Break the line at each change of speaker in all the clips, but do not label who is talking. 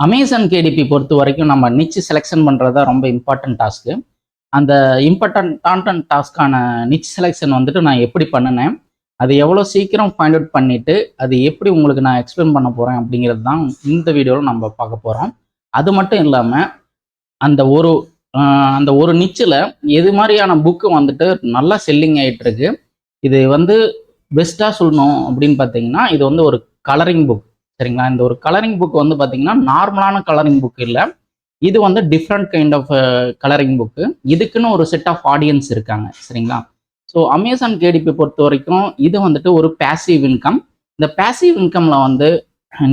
Amazon KDP பொறுத்த வரைக்கும் நம்ம நிச்சு செலெக்ஷன் பண்ணுறது தான் ரொம்ப இம்பார்ட்டன்ட் டாஸ்க்கு. அந்த இம்பார்ட்டன்ட் டாஸ்க்கான நிச் செலெக்ஷன் வந்துட்டு நான் எப்படி பண்ணினேன், அது எவ்வளோ சீக்கிரம் ஃபைண்ட் அவுட் பண்ணிவிட்டு அது எப்படி உங்களுக்கு நான் எக்ஸ்பிளைன் பண்ண போகிறேன் அப்படிங்கிறது தான் இந்த வீடியோவில் நம்ம பார்க்க போகிறோம். அது மட்டும் இல்லாமல் அந்த ஒரு அந்த ஒரு நிச்சில் எது மாதிரியான புக்கு வந்துட்டு நல்லா செல்லிங் ஆகிட்டுருக்கு, இது வந்து பெஸ்ட்டாக சொல்லணும் அப்படின்னு பார்த்தீங்கன்னா இது வந்து ஒரு கலரிங் புக். சரிங்களா? இந்த ஒரு கலரிங் புக் வந்து பார்த்தீங்கன்னா நார்மலான கலரிங் புக் இல்லை, இது வந்து different kind of colouring book. இதுக்குன்னு ஒரு செட் ஆஃப் ஆடியன்ஸ் இருக்காங்க. சரிங்களா? ஸோ அமேசான் கேடிபி பொறுத்த வரைக்கும் இது வந்துட்டு ஒரு பேசிவ் இன்கம். இந்த பேசிவ் இன்கமில் வந்து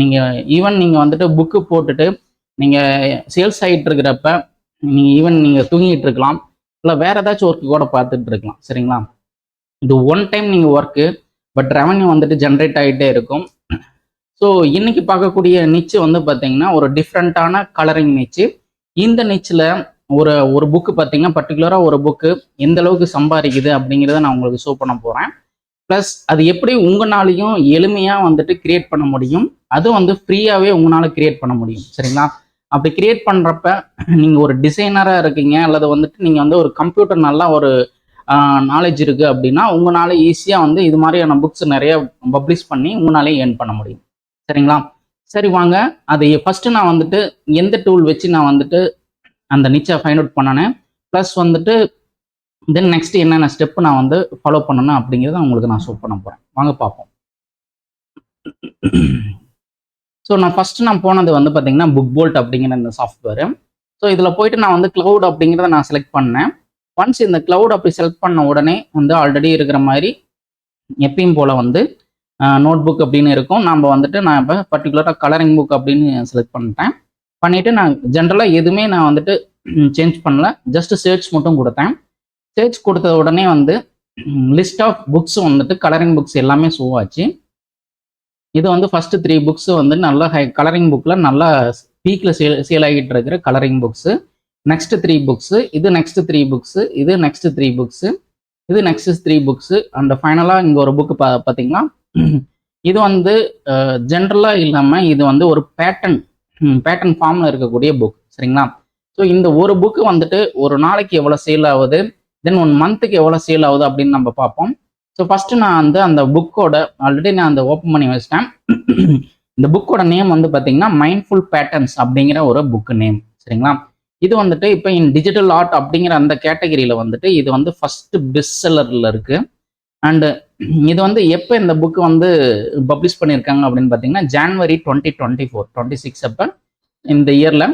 நீங்கள் நீங்கள் வந்துட்டு புக்கு போட்டுட்டு நீங்கள் சேல்ஸ் ஆகிட்டு இருக்கிறப்ப நீங்கள் தூங்கிட்டு இருக்கலாம், இல்லை வேறு ஏதாச்சும் ஒர்க்கு கூட பார்த்துட்டு இருக்கலாம். சரிங்களா? இது ஒன் டைம் நீங்கள் ஒர்க்கு, பட் ரெவன்யூ வந்துட்டு ஜென்ரேட் ஆகிட்டே இருக்கும். ஸோ இன்னைக்கு பார்க்கக்கூடிய நிச்சு வந்து பார்த்தீங்கன்னா ஒரு டிஃப்ரெண்ட்டான கலரிங் நிச்சு. இந்த நிச்சில் ஒரு புக்கு பார்த்தீங்கன்னா பர்டிகுலராக ஒரு புக்கு எந்த அளவுக்கு சம்பாதிக்குது அப்படிங்கிறத நான் உங்களுக்கு ஷோ பண்ண போகிறேன். ப்ளஸ் அது எப்படி உங்களாலையும் எளிமையாக வந்துட்டு கிரியேட் பண்ண முடியும், அது வந்து ஃப்ரீயாகவே உங்களால் கிரியேட் பண்ண முடியும். சரிங்களா? அப்படி கிரியேட் பண்ணுறப்ப நீங்கள் ஒரு டிசைனராக இருக்கீங்க, அல்லது வந்துட்டு நீங்கள் வந்து ஒரு கம்ப்யூட்டர் நல்லா ஒரு நாலேஜ் இருக்குது அப்படின்னா உங்களால் ஈஸியாக வந்து இது மாதிரியான புக்ஸ் நிறைய பப்ளிஷ் பண்ணி உங்களாலே ஏர்ன் பண்ண முடியும். சரிங்களா? சரி வாங்க, அதை ஃபஸ்ட்டு நான் வந்துட்டு எந்த டூல் வச்சு நான் வந்துட்டு அந்த நிச்சை ஃபைண்ட் அவுட் பண்ணினேன், ப்ளஸ் வந்துட்டு தென் நெக்ஸ்ட் என்னென்ன ஸ்டெப்பு நான் வந்து ஃபாலோ பண்ணணும் அப்படிங்கிறத உங்களுக்கு நான் ஷோ பண்ண போகிறேன். வாங்க பார்ப்போம். ஸோ நான் போனது வந்து பார்த்தீங்கன்னா புக் போல்ட் அப்படிங்கிற இந்த சாஃப்ட்வேரு. ஸோ இதில் போயிட்டு நான் வந்து க்ளவுட் அப்படிங்கிறத நான் செலக்ட் பண்ணேன். ஒன்ஸ் இந்த க்ளவுட் அப்படி செலக்ட் பண்ண உடனே வந்து ஆல்ரெடி இருக்கிற மாதிரி எப்பயும் போல் வந்து நோட் புக் அப்படின்னு இருக்கும். நான் இப்போ பர்டிகுலராக கலரிங் புக் அப்படின்னு செலக்ட் பண்ணிவிட்டு நான் ஜென்ரலாக எதுவுமே நான் வந்துட்டு சேஞ்ச் பண்ணல, ஜஸ்ட் சர்ச் மட்டும் கொடுத்தேன். சர்ச் கொடுத்த உடனே வந்து லிஸ்ட் ஆஃப் புக்ஸ் வந்துட்டு கலரிங் புக்ஸ் எல்லாமே ஷோ ஆச்சு. இது வந்து ஃபஸ்ட்டு 3 புக்ஸ் வந்து நல்லா கலரிங் புக்கில் நல்லா பீக்கில் சேல் ஆகிட்டு இருக்கிற கலரிங் புக்ஸு. நெக்ஸ்ட் 3 புக்ஸு, இது நெக்ஸ்ட் 3 புக்ஸு, இது நெக்ஸ்ட் 3 புக்ஸு, இது நெக்ஸ்ட் 3 புக்ஸு, அண்ட் ஃபைனலாக இங்கே ஒரு புக்கு பார்த்தீங்கன்னா இது வந்து ஜென்ரலாக இல்லாமல் இது வந்து ஒரு பேட்டர்ன் ஃபார்மில் இருக்கக்கூடிய புக். சரிங்களா? ஸோ இந்த ஒரு புக்கு வந்துட்டு ஒரு நாளைக்கு எவ்வளோ சேல் ஆகுது, தென் 1 மந்த்துக்கு எவ்வளோ சேல் ஆகுது அப்படின்னு நம்ம பார்ப்போம். ஸோ ஃபஸ்ட்டு நான் வந்து அந்த புக்கோட ஆல்ரெடி நான் அந்த ஓப்பன் பண்ணி வச்சிட்டேன். இந்த புக்கோட நேம் வந்து பார்த்தீங்கன்னா மைண்ட்ஃபுல் பேட்டர்ன்ஸ் அப்படிங்கிற ஒரு புக்கு நேம். சரிங்களா? இது வந்துட்டு இப்போ டிஜிட்டல் ஆர்ட் அப்படிங்கிற அந்த கேட்டகரியில் வந்துட்டு இது வந்து ஃபஸ்ட்டு பெஸ்ட் செல்லரில் இருக்குது. அண்டு இது வந்து எப்போ இந்த புக்கு வந்து பப்ளிஷ் பண்ணியிருக்காங்க அப்படின்னு பார்த்தீங்கன்னா ஜான்வரி 2024-26 அப்போ இந்த இயரில்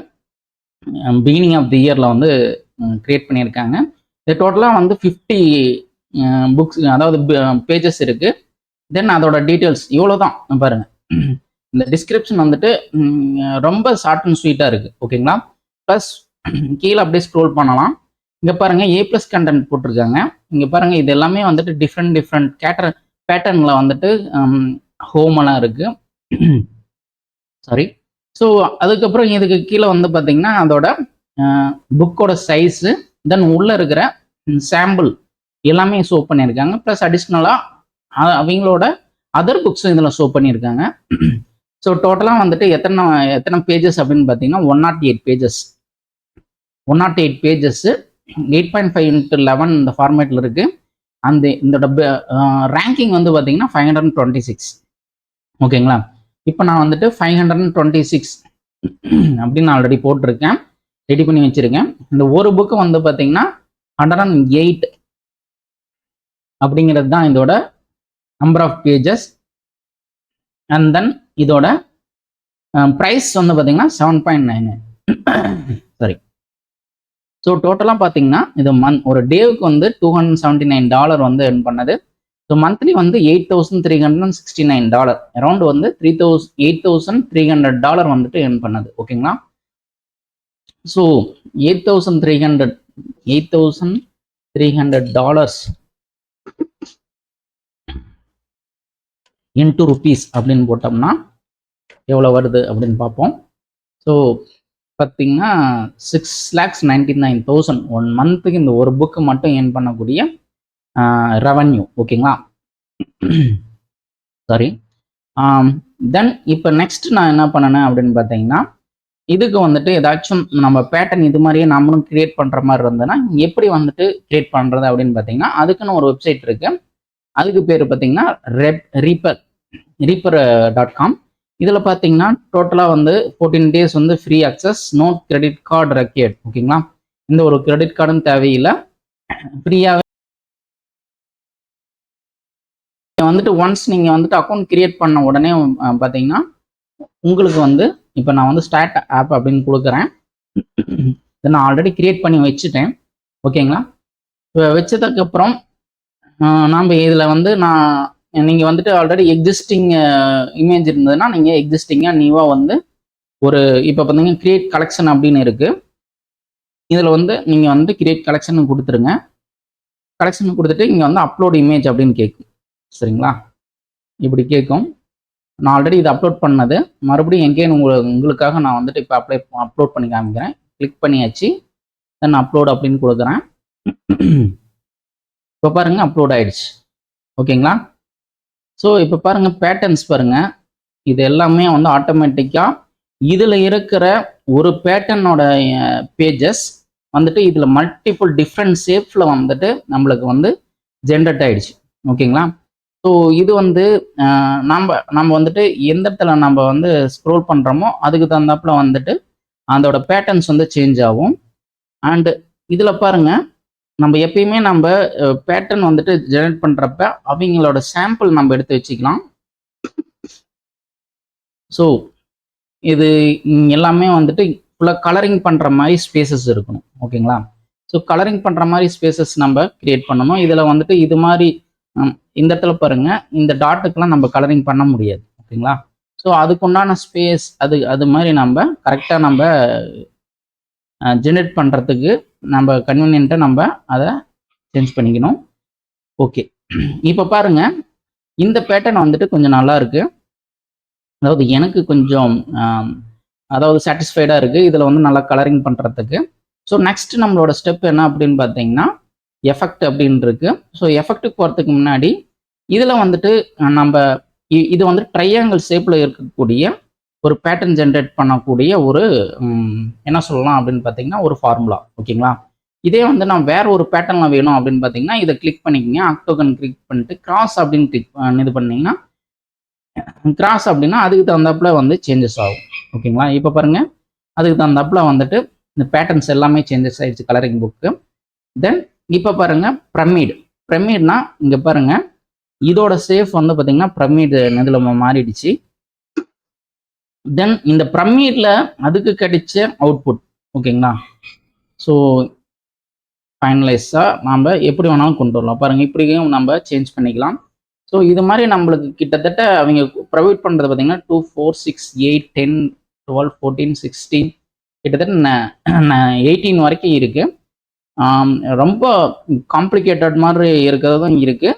பிகினிங் ஆஃப் தி இயரில் வந்து கிரியேட் பண்ணியிருக்காங்க. இது டோட்டலாக வந்து 50 புக்ஸ், அதாவது பேஜஸ் இருக்குது. தென் அதோட டீட்டெயில்ஸ் இவ்வளோ தான் பாருங்கள். இந்த டிஸ்கிரிப்ஷன் வந்துட்டு ரொம்ப ஷார்ட் அண்ட் ஸ்வீட்டாக இருக்குது. ஓகேங்களா? ப்ளஸ் கீழே அப்படியே ஸ்க்ரோல் பண்ணலாம். இங்கே பாருங்கள் A+ கண்டென்ட் போட்டிருக்காங்க. இங்கே பாருங்கள் இது எல்லாமே வந்துட்டு டிஃப்ரெண்ட் பேட்டர்னில் வந்துட்டு ஹோமெல்லாம் இருக்குது. சாரி. ஸோ அதுக்கப்புறம் இதுக்கு கீழே வந்து பார்த்தீங்கன்னா அதோட புக்கோட சைஸு, தென் உள்ளே இருக்கிற சாம்பிள் எல்லாமே ஷோ பண்ணியிருக்காங்க. ப்ளஸ் அடிஷ்னலாக அவங்களோட அதர் புக்ஸும் இதில் ஷோ பண்ணியிருக்காங்க. ஸோ டோட்டலாக வந்துட்டு எத்தனை பேஜஸ் அப்படின்னு பார்த்தீங்கன்னா 108 பேஜஸ். 108 பேஜஸ்ஸு 8.5x11 இந்த ஃபார்மேட்டில் இருக்குது. இதோட ரேங்கிங் வந்து பார்த்தீங்கன்னா 526. ஓகேங்களா? இப்போ நான் வந்துட்டு 526 அப்படின்னு ஆல்ரெடி போட்டிருக்கேன், ரெடி பண்ணி வச்சுருக்கேன். இந்த ஒரு புக்கு வந்து பார்த்தீங்கன்னா 108 அப்படிங்கிறது தான் இதோட number of pages. And then இதோட ப்ரைஸ் வந்து பார்த்தீங்கன்னா 7.9. சாரி. ஸோ டோட்டலாக பார்த்தீங்கன்னா இது ஒரு டேவுக்கு வந்து $279 வந்து earn பண்ணது. ஸோ மந்த்லி வந்து $8,369, அரௌண்ட் வந்து $8,300 வந்துட்டு earn பண்ணது. ஓகேங்களா? ஸோ $8,300 இன்டூ ருபீஸ் அப்படின்னு போட்டோம்னா எவ்வளோ வருது அப்படின்னு பார்ப்போம். ஸோ பார்த்தீங்கன்னா 6,99,000 1 மந்த்துக்கு இந்த ஒரு புக்கு மட்டும் ஏர்ன் பண்ணக்கூடிய ரெவன்யூ. ஓகேங்களா? சாரி. தென் இப்போ நெக்ஸ்ட் நான் என்ன பண்ணேன் அப்படின்னு பார்த்தீங்கன்னா இதுக்கு வந்துட்டு ஏதாச்சும் நம்ம பேட்டர்ன் இது மாதிரியே நம்மளும் கிரியேட் பண்ணுற மாதிரி இருந்ததுன்னா எப்படி வந்துட்டு கிரியேட் பண்ணுறது அப்படின்னு பார்த்தீங்கன்னா அதுக்குன்னு ஒரு வெப்சைட் இருக்குது. அதுக்கு பேர் பார்த்தீங்கன்னா reaper.com. இதில் பார்த்தீங்கன்னா டோட்டலாக வந்து 14 days வந்து free access, no credit card required. ஓகேங்களா, இந்த ஒரு கிரெடிட் கார்டும் தேவையில்லை, ஃப்ரீயாகவே வந்துட்டு ஒன்ஸ் நீங்கள் வந்துட்டு அக்கௌண்ட் கிரியேட் பண்ண உடனே பார்த்தீங்கன்னா உங்களுக்கு வந்து இப்போ நான் வந்து ஸ்டார்ட் ஆப் அப்படின்னு கொடுக்குறேன். இதை நான் ஆல்ரெடி கிரியேட் பண்ணி வச்சுட்டேன். ஓகேங்களா, வச்சதுக்கப்புறம் நாம் இதில் வந்து நீங்கள் வந்துட்டு ஆல்ரெடி எக்ஸிஸ்டிங் இமேஜ் இருந்ததுன்னா நீங்கள் எக்ஸிஸ்டிங்காக நியூவாக வந்து ஒரு இப்போ பார்த்தீங்கன்னா கிரியேட் கலெக்ஷன் அப்படின்னு இருக்குது. இதில் வந்து நீங்கள் வந்து கிரியேட் கலெக்ஷன் கொடுத்துருங்க. கலெக்ஷன் கொடுத்துட்டு இங்கே வந்து அப்லோட் இமேஜ் அப்படின்னு கேட்கும். சரிங்களா, இப்படி கேட்கும். நான் ஆல்ரெடி இதை அப்லோட் பண்ணது, மறுபடியும் எங்கேயும் உங்களுக்காக நான் வந்துட்டு இப்போ அப்லோட் பண்ணி காமிக்கிறேன். கிளிக் பண்ணியாச்சு, தென் அப்லோட் அப்படின்னு கொடுக்குறேன். இப்போ பாருங்கள் அப்லோட் ஆயிடுச்சு. ஓகேங்களா, ஸோ இப்போ பாருங்கள் பேட்டர்ன்ஸ் பாருங்கள், இது எல்லாமே வந்து ஆட்டோமேட்டிக்காக இதில் இருக்கிற ஒரு பேட்டர்னோட பேஜஸ் வந்துட்டு இதில் மல்டிபிள் டிஃப்ரெண்ட் ஷேப்ஸில் வந்துட்டு நம்மளுக்கு வந்து ஜென்ரேட் ஆயிடுச்சு. ஓகேங்களா, ஸோ இது வந்து நம்ம வந்துட்டு எந்த இடத்துல நம்ம வந்து ஸ்க்ரோல் பண்ணுறோமோ அதுக்கு தகுந்தாப்புல வந்துட்டு அதோட பேட்டர்ன்ஸ் வந்து சேஞ்ச் ஆகும். அண்டு இதில் பாருங்கள், நம்ம எப்பயுமே நம்ம பேட்டர்ன் வந்துட்டு ஜெனரேட் பண்ணுறப்ப அவங்களோட சாம்பிள் நம்ம எடுத்து வச்சுக்கலாம். ஸோ இது எல்லாமே வந்துட்டு ஃபுல்லாக கலரிங் பண்ணுற மாதிரி ஸ்பேசஸ் இருக்கணும். ஓகேங்களா, ஸோ கலரிங் பண்ணுற மாதிரி ஸ்பேசஸ் நம்ம கிரியேட் பண்ணணும். இதில் வந்துட்டு இது மாதிரி இந்த இடத்துல பாருங்க, இந்த டாட்டுக்கெல்லாம் நம்ம கலரிங் பண்ண முடியாது. ஓகேங்களா, ஸோ அதுக்குண்டான ஸ்பேஸ் அது மாதிரி நம்ம கரெக்டாக நம்ம ஜெனரேட் பண்ணுறதுக்கு நம்ம கன்வீனியன்ட்டாக நம்ம அதை சேஞ்ச் பண்ணிக்கணும். ஓகே, இப்போ பாருங்க இந்த பேட்டர்ன் வந்துட்டு கொஞ்சம் நல்லா இருக்கு, அதாவது எனக்கு கொஞ்சம் அதாவது சாட்டிஸ்ஃபைடாக இருக்குது இதில் வந்து நல்லா கலரிங் பண்ணுறதுக்கு. ஸோ நெக்ஸ்ட் நம்மளோட ஸ்டெப் என்ன அப்படின்னு பார்த்தீங்கன்னா எஃபெக்ட் அப்படின்னு இருக்கு. ஸோ எஃபெக்ட்டுக்கு போகிறதுக்கு முன்னாடி இதில் வந்துட்டு நம்ம இது வந்து ட்ரையாங்கிள் ஷேப்பில் இருக்கக்கூடிய ஒரு பேட்டர்ன் ஜென்ரேட் பண்ணக்கூடிய ஒரு என்ன சொல்லலாம் அப்படின்னு பார்த்தீங்கன்னா ஒரு ஃபார்முலா. ஓகேங்களா, இதே வந்து நான் வேற ஒரு பேட்டர்னில் வேணும் அப்படின்னு பார்த்தீங்கன்னா இதை கிளிக் பண்ணிக்கோங்க, ஆக்டோகன் கிளிக் பண்ணிட்டு கிராஸ் அப்படின்னு கிளிக் இது பண்ணிங்கன்னா கிராஸ் அப்படின்னா அதுக்கு தகுந்தாப்புல வந்து சேஞ்சஸ் ஆகும். ஓகேங்களா, இப்போ பாருங்கள் அதுக்கு தகுந்தாப்புல வந்துட்டு இந்த பேட்டர்ன்ஸ் எல்லாமே சேஞ்சஸ் ஆயிடுச்சு கலரிங் புக்கு. தென் இப்போ பாருங்க பிரமிட்னா இங்கே பாருங்க இதோட சேஃப் வந்து பார்த்தீங்கன்னா பிரமிட் இதில் மாறிடுச்சு. தென் இந்த பிரமிட்ல அதுக்கு கிடைச்ச அவுட்புட். ஓகேங்களா, ஸோ ஃபைனலைஸாக நாம் எப்படி வேணாலும் கொண்டு வரலாம். பாருங்கள் இப்படியும் நம்ம சேஞ்ச் பண்ணிக்கலாம். ஸோ இது மாதிரி நம்மளுக்கு கிட்டத்தட்ட அவங்க ப்ரொவைட் பண்ணுறது பார்த்தீங்கன்னா 2, 4, 6, 8, 10, 12, 14, 16 கிட்டத்தட்ட 18 வரைக்கும் இருக்குது. ரொம்ப காம்ப்ளிகேட்டட் மாதிரி இருக்கிறதும் இருக்குது,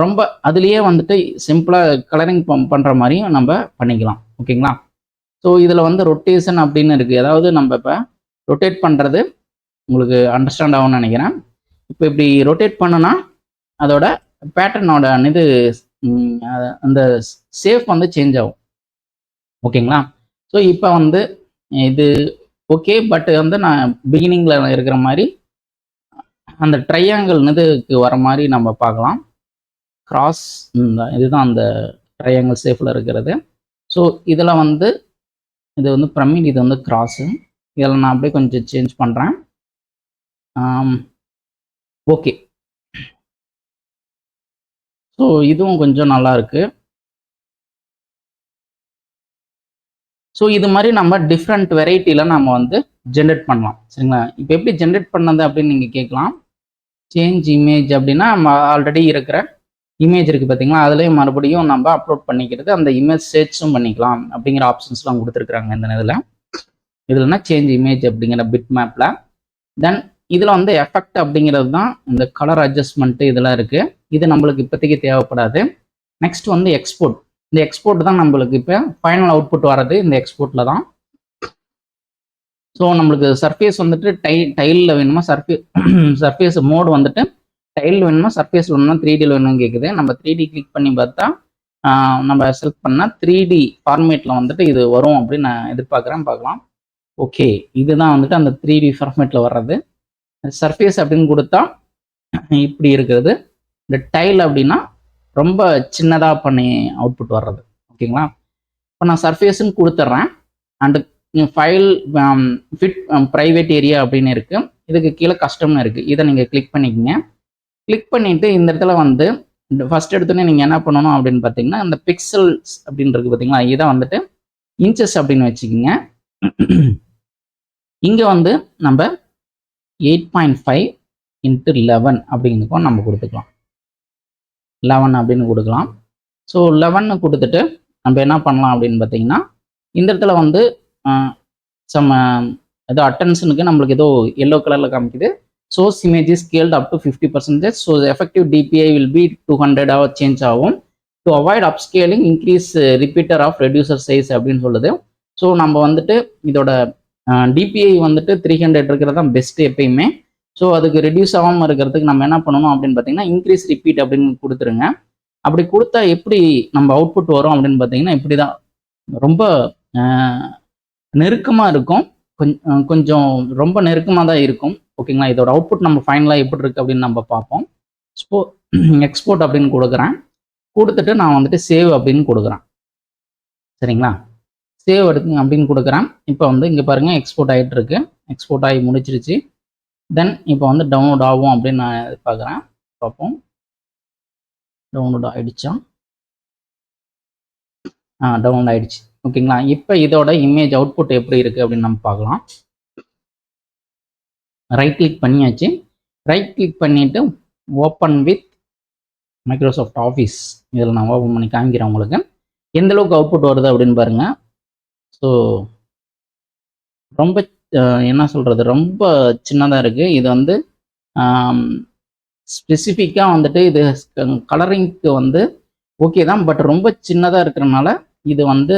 ரொம்ப அதுலேயே வந்துட்டு சிம்பிளாக கலரிங் பண்ணுற மாதிரியும் நம்ம பண்ணிக்கலாம். ஓகேங்களா, ஸோ இதில் வந்து ரொட்டேஷன் அப்படின்னு இருக்குது, அதாவது நம்ம இப்போ ரொட்டேட் பண்ணுறது உங்களுக்கு அண்டர்ஸ்டாண்ட் ஆகும்னு நினைக்கிறேன். இப்போ இப்படி ரொட்டேட் பண்ணுனா அதோட பேட்டர்னோட இது அந்த ஷேப் வந்து சேஞ்ச் ஆகும். ஓகேங்களா, ஸோ இப்போ வந்து இது ஓகே, பட் வந்து நான் பிகினிங்கில் இருக்கிற மாதிரி அந்த ட்ரையாங்கிள் இதுக்கு வர மாதிரி நம்ம பார்க்கலாம். கிராஸ் இதுதான் அந்த ட்ரையாங்கிள் ஷேப்பில் இருக்கிறது. ஸோ இதில் வந்து இது வந்து பிரமிட், இது வந்து கிராஸு. இதில் நான் அப்படியே கொஞ்சம் சேஞ்ச் பண்ணுறேன். ஓகே, ஸோ இதுவும் கொஞ்சம் நல்லா இருக்கு. ஸோ இது மாதிரி நம்ம டிஃப்ரெண்ட் வெரைட்டியில் நம்ம வந்து ஜென்ரேட் பண்ணலாம். சரிங்களா, இப்போ எப்படி ஜென்ரேட் பண்ணது அப்படின்னு நீங்கள் கேட்கலாம். சேஞ்ச் இமேஜ் அப்படின்னா நம்ம ஆல்ரெடி இருக்கிற இமேஜ் இருக்குது பார்த்தீங்களா, அதுலேயே மறுபடியும் நம்ம அப்லோட் பண்ணிக்கிறது, அந்த இமேஜ் சர்ச்சும் பண்ணிக்கலாம் அப்படிங்கிற ஆப்ஷன்ஸ்லாம் கொடுத்துருக்குறாங்க இந்த இதில். இதுலனா சேஞ்ச் இமேஜ் அப்படிங்கிற பிட் மேப்பில். தென் இதில் வந்து எஃபெக்ட் அப்படிங்கிறது தான் இந்த கலர் அட்ஜஸ்ட்மெண்ட்டு இதெல்லாம் இருக்குது. இது நம்மளுக்கு இப்போதைக்கு தேவைப்படாது. நெக்ஸ்ட் வந்து எக்ஸ்போர்ட். இந்த எக்ஸ்போர்ட் தான் நம்மளுக்கு இப்போ ஃபைனல் அவுட்புட் வர்றது இந்த எக்ஸ்போர்ட்டில் தான். ஸோ நம்மளுக்கு சர்ஃபேஸ் வந்துட்டு டைலில் வேணுமா, சர்ஃபேஸ் மோடு வந்துட்டு டைல் வேணுமா, சர்ஃபேஸ் வேணுமா, 3Dயில் வேணும்னு கேட்குது. நம்ம 3D கிளிக் பண்ணி பார்த்தா நம்ம செலக்ட் பண்ணால் 3D ஃபார்மேட்டில் வந்துட்டு இது வரும் அப்படின்னு நான் எதிர்பார்க்குறேன். பார்க்கலாம். ஓகே, இதுதான் வந்துட்டு அந்த 3D ஃபார்மேட்டில் வர்றது. சர்ஃபேஸ் அப்படின்னு கொடுத்தா இப்படி இருக்கிறது. இந்த டைல் அப்படின்னா ரொம்ப சின்னதாக பண்ணி அவுட்புட் வர்றது. ஓகேங்களா? இப்போ நான் சர்ஃபேஸ்ன்னு கொடுத்துட்றேன். And file fit private area அப்படின்னு இருக்குது. இதுக்கு கீழே கஸ்டம்னு இருக்குது. இதை நீங்கள் கிளிக் பண்ணிக்கோங்க. கிளிக் பண்ணிவிட்டு இந்த இடத்துல வந்து ஃபர்ஸ்ட் எடுத்தோடனே நீங்கள் என்ன பண்ணணும் அப்படின்னு பார்த்தீங்கன்னா, இந்த பிக்சல்ஸ் அப்படின்றது பார்த்தீங்களா, இதை வந்துட்டு இன்ச்சஸ் அப்படின்னு வச்சுக்கோங்க. இங்கே வந்து நம்ம 8.5 × 11 அப்படிங்கிறதுக்கும் நம்ம கொடுத்துக்கலாம். 11 அப்படின்னு கொடுக்கலாம். ஸோ 11 கொடுத்துட்டு நம்ம என்ன பண்ணலாம் அப்படின்னு பார்த்தீங்கன்னா, இந்த இடத்துல வந்து ஏதோ அட்டென்ஷனுக்கு நம்மளுக்கு ஏதோ எல்லோ கலரில் காமிக்குது. Source image is scaled up to 50%. So effective DPI will be 200 change ஆகும். To avoid upscaling increase repeater of reducer size அப்படின்னு சொல்லுது. ஸோ நம்ம வந்துட்டு இதோட DPI வந்துட்டு 300 இருக்கிறது தான் பெஸ்ட்டு எப்பயுமே. ஸோ அதுக்கு ரெடியூஸ் ஆகாமல் இருக்கிறதுக்கு நம்ம என்ன பண்ணணும் அப்படின்னு பார்த்தீங்கன்னா, இன்க்ரீஸ் ரிப்பீட் அப்படின்னு கொடுத்துருங்க. அப்படி கொடுத்தா எப்படி நம்ம அவுட்புட் வரும் அப்படின்னு பார்த்தீங்கன்னா, இப்படி தான் ரொம்ப நெருக்கமாக இருக்கும். கொஞ்சம் ரொம்ப நெருக்கமாக தான் இருக்கும். ஓகேங்களா? இதோட அவுட்புட் நம்ம ஃபைனலாக எப்படி இருக்குது அப்படின்னு நம்ம பார்ப்போம். எக்ஸ்போர்ட் அப்படின்னு கொடுக்குறேன். கொடுத்துட்டு நான் வந்துட்டு சேவ் அப்படின்னு கொடுக்குறேன். சரிங்களா? சேவ் எடுத்து அப்படின்னு கொடுக்குறேன். இப்போ வந்து இங்கே பாருங்கள், எக்ஸ்போர்ட் ஆகிட்டு இருக்கு. எக்ஸ்போர்ட் ஆகி முடிச்சிருச்சு. தென் இப்போ வந்து டவுன்லோட் ஆகும் அப்படின்னு நான் எதிர்பார்க்குறேன். பார்ப்போம். டவுன்லோட் ஆகிடுச்சா? டவுன்லோட் ஆகிடுச்சு. ஓகேங்களா? இப்போ இதோட இமேஜ் அவுட்புட் எப்படி இருக்குது அப்படின்னு நம்ம பார்க்கலாம். ரைட் கிளிக் பண்ணியாச்சு. ரைட் கிளிக் பண்ணிவிட்டு ஓப்பன் வித் மைக்ரோசாஃப்ட் ஆஃபீஸ் இதில் நான் ஓப்பன் பண்ணி காமிக்கிறேன் உங்களுக்கு. எந்த அளவுக்கு அவுட்புட் வருது அப்படின்னு பாருங்கள். ஸோ ரொம்ப என்ன சொல்கிறது, ரொம்ப சின்னதாக இருக்குது. இது வந்து ஸ்பெசிஃபிக்காக வந்துட்டு இது கலரிங்க்கு வந்து ஓகே தான். பட் ரொம்ப சின்னதாக இருக்கிறனால இது வந்து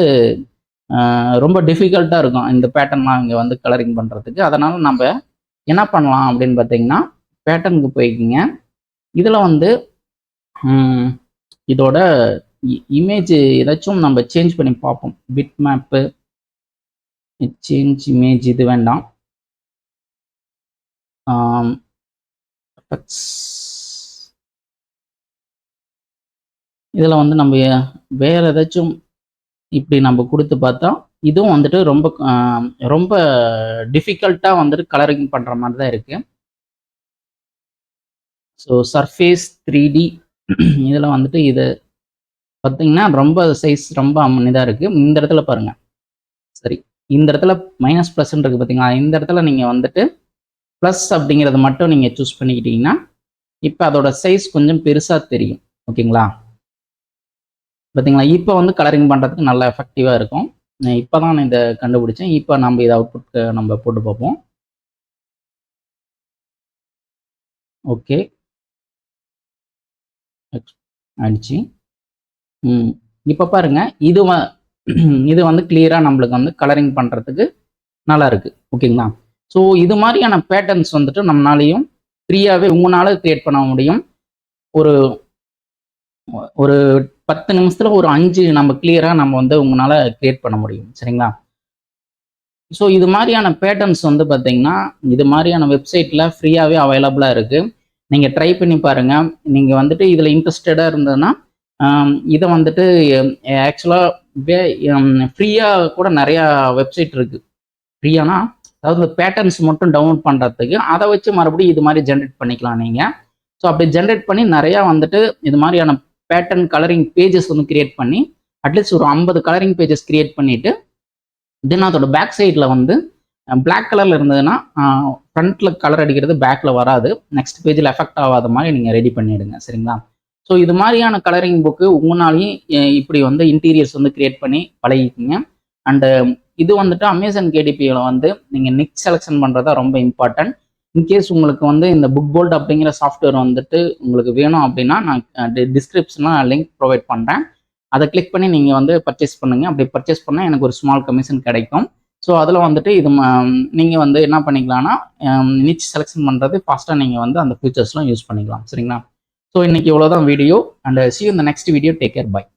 ரொம்ப டிஃபிகல்ட்டாக இருக்கும் இந்த பேட்டர்ன்லாம் இங்கே வந்து கலரிங் பண்ணுறதுக்கு. அதனால் நம்ம என்ன பண்ணலாம் அப்படின்னு பார்த்தீங்கன்னா, பேட்டர்னுக்கு போய்க்கிங்க. இதில் வந்து இதோட இமேஜ் ஏதாச்சும் நம்ம சேஞ்ச் பண்ணி பார்ப்போம். பிட் மேப்பு, சேஞ்ச் இமேஜ் இது வேண்டாம். இதில் வந்து நம்ம வேறு ஏதாச்சும் இப்படி நம்ம கொடுத்து பார்த்தா இதுவும் வந்துட்டு ரொம்ப ரொம்ப டிஃபிகல்ட்டாக வந்துட்டு கலரிங் பண்ணுற மாதிரி தான் இருக்குது. ஸோ சர்ஃபேஸ் 3D இதில் வந்துட்டு இது பார்த்தீங்கன்னா ரொம்ப சைஸ் ரொம்ப இதாக இருக்குது. இந்த இடத்துல பாருங்கள். சரி, இந்த இடத்துல மைனஸ் ப்ளஸ்ன்னு இருக்குது பார்த்தீங்களா? இந்த இடத்துல நீங்கள் வந்துட்டு ப்ளஸ் அப்படிங்கிறத மட்டும் நீங்கள் சூஸ் பண்ணிக்கிட்டீங்கன்னா இப்போ அதோட சைஸ் கொஞ்சம் பெருசாக தெரியும். ஓகேங்களா? பார்த்தீங்களா? இப்போ வந்து கலரிங் பண்ணுறதுக்கு நல்லா எஃபெக்டிவாக இருக்கும். இப்போ தான் நான் இதை கண்டுபிடிச்சேன். இப்போ நம்ம இதை அவுட்புட் நம்ம போட்டு பார்ப்போம். ஓகே, ஆயிடுச்சு. இப்போ பாருங்க, இது வந்து கிளியராக நம்மளுக்கு வந்து கலரிங் பண்ணுறதுக்கு நல்லா இருக்குது. ஓகேங்களா? ஸோ இது மாதிரியான பேட்டர்ன்ஸ் வந்துட்டு நம்மளாலையும் ஃப்ரீயாகவே உங்களால் கிரியேட் பண்ண முடியும். ஒரு ஒரு 10 நிமிஷத்தில் ஒரு 5 நம்ம கிளியராக நம்ம வந்து உங்களால் கிரியேட் பண்ண முடியும். சரிங்களா? ஸோ இது மாதிரியான பேட்டர்ன்ஸ் வந்து பார்த்தீங்கன்னா இது மாதிரியான வெப்சைட்டில் ஃப்ரீயாகவே அவைலபிளாக இருக்குது. நீங்கள் ட்ரை பண்ணி பாருங்கள். நீங்கள் வந்துட்டு இதில் இன்ட்ரெஸ்டடாக இருந்ததுன்னா இதை வந்துட்டு ஆக்சுவலாக ஃப்ரீயாக கூட நிறையா வெப்சைட் இருக்குது. ஃப்ரீயானா அதாவது இந்த பேட்டர்ன்ஸ் மட்டும் டவுன்லோட் பண்ணுறதுக்கு, அதை வச்சு மறுபடியும் இது மாதிரி ஜென்ரேட் பண்ணிக்கலாம் நீங்கள். ஸோ அப்படி ஜென்ரேட் பண்ணி நிறையா வந்துட்டு இது மாதிரியான பேட்டர்ன் கலரிங் பேஜஸ் வந்து கிரியேட் பண்ணி அட்லீஸ்ட் ஒரு 50 கலரிங் பேஜஸ் கிரியேட் பண்ணிவிட்டு தென் அதோட பேக் சைடில் வந்து பிளாக் கலரில் இருந்ததுன்னா ஃப்ரண்ட்டில் கலர் அடிக்கிறது பேக்கில் வராது. நெக்ஸ்ட் பேஜில் எஃபெக்ட் ஆகாத மாதிரி நீங்கள் ரெடி பண்ணிவிடுங்க. சரிங்களா? ஸோ இது மாதிரியான கலரிங் புக்கு உங்களாலையும் இப்படி வந்து இன்டீரியர்ஸ் வந்து கிரியேட் பண்ணி பழகிக்கிங்க. அண்டு இது வந்துட்டு அமேசான் KDPயில் வந்து நீங்கள் நிக் செலெக்ஷன் பண்ணுறதா ரொம்ப இம்பார்ட்டன்ட். இன்கேஸ் உங்களுக்கு வந்து இந்த புக் போல்ட் அப்படிங்கிற சாஃப்ட்வேர் வந்துட்டு உங்களுக்கு வேணும் அப்படின்னா நான் டிஸ்கிரிப்ஷனில் லிங்க் ப்ரொவைட் பண்ணுறேன். அதை கிளிக் பண்ணி நீங்கள் வந்து பர்ச்சேஸ் பண்ணுங்கள். அப்படி பர்ச்சேஸ் பண்ணால் எனக்கு ஒரு ஸ்மால் கமிஷன் கிடைக்கும். ஸோ அதில் வந்துட்டு இது நீங்கள் வந்து என்ன பண்ணிக்கலாம்னா நிச் செலெக்ஷன் பண்ணுறது ஃபாஸ்ட்டாக நீங்கள் வந்து அந்த ஃபீச்சர்ஸ்லாம் யூஸ் பண்ணிக்கலாம். சரிங்களா? ஸோ இன்றைக்கி இவ்வளோதான் video. And see you in the next video. Take care. Bye.